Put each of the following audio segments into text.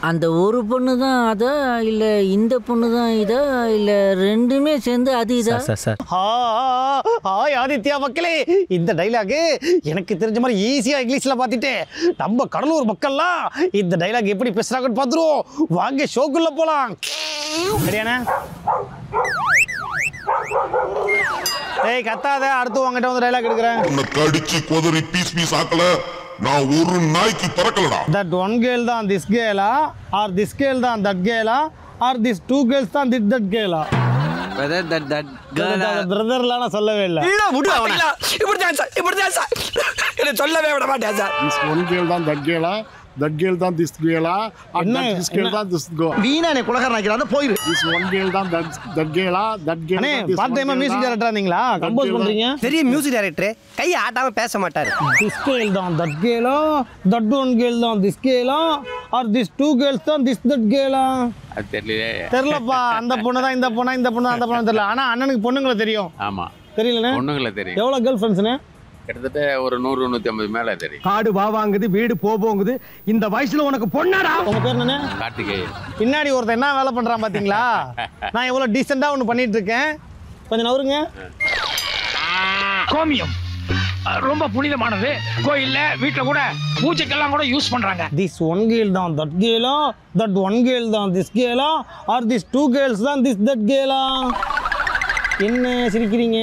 அந்த ஒரு பொண்ணு தான் அதா இல்லை இந்த பொண்ணு தான் இதா இல்லை ரெண்டுமே சேர்ந்து அது இதா? சார் ஹாய் ஆதித்யா மக்களே, இந்த டைலாக் எனக்கு தெரிஞ்ச மாதிரி ஈஸியாக இங்கிலீஷில் பார்த்துட்டு நம்ம கடலூர் மக்கள்லாம் இந்த டைலாக் எப்படி பேசுகிறாங்கன்னு பார்த்துருவோம். வாங்க ஷோக்குள்ளே போகலாம். சரியாண்ணே? ஏய் கத்தாத, அடுத்து உங்ககிட்ட வந்து டைலாக் எடுக்கிறேன். உன்னை கடிச்சு கொதறி பீஸ் பீஸ் ஆக்கல, நான் ஒரு நாய்க்கு பறக்கலடா. That one girl தான் this girl or this girl தான் that girl or this two girls தான் that girl. whether that girl பிரதர்லாம் நான் சொல்லவே இல்லை. இல்ல விடு அவன. இப்படிதான் சார் என்ன சொல்லவே விட மாட்டேன் சார். this one girl தான் that girl தான் this girl this girl தான் this girl. வீணானே குலகாரன் ஆக்கிறானே போயிரு. this one girl தான் that girl அண்ணே பார்ட் டைமா மியூசிக் டைரக்டரா இருந்தீங்களா? கம்போஸ் பண்றீங்க? பெரிய மியூசிக் டைரக்டர் கை ஆட்டாம பேச மாட்டாரு. this girl தான் that girl that one girl தான் this girl or this two girls தான் that girl. அது தெரியலப்பா. அந்த பொண்ணு தான் இந்த பொண்ணா இந்த பொண்ணு அந்த பொண்ணு தெரியல. ஆனா அண்ணனுக்கு பொண்ணுங்களை தெரியும். ஆமா தெரியலண்ணே? பொண்ணுங்களை தெரியும். எவ்வளவு கேர்ள் ஃப்ரெண்ட்ஸ்ண்ணே? கிட்டத்தட்ட ஒரு 100-150 மேல தெரியும். காடு வாங்குது வீடு போகுது இந்த வயசுல உனக்கு பொண்ணாடா? உங்க பேர் என்ன? கார்த்திகேயன். பின்னாடி ஒருத்தன் என்ன வேலை பண்றான் பாத்தீங்களா? நான் எவ்வளவு டீசெண்டா ஒன்று பண்ணிட்டு இருக்கேன். கொஞ்சம் நவருங்க. கோமியம் ரொம்ப புனிதமானது. கோயில்ல வீட்டுல கூட பூஜைக்கெல்லாம் கூட யூஸ் பண்றாங்க. திஸ் ஒன் கேர்ள் தான் தட் கேலா, தட் ஒன் கேர்ள் தான் திஸ் கேலா ஆர் திஸ் டூ கேர்ள்ஸ் தான் திஸ் தட் கேலா? என்ன சிரிக்கிறீங்க?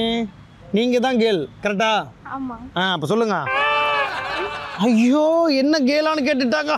நீங்க தான் கேர்ள் கரெக்டா? ஆமா. அப்ப சொல்லுங்க. ஐயோ என்ன கேலான்னு கேட்டுட்டாங்க.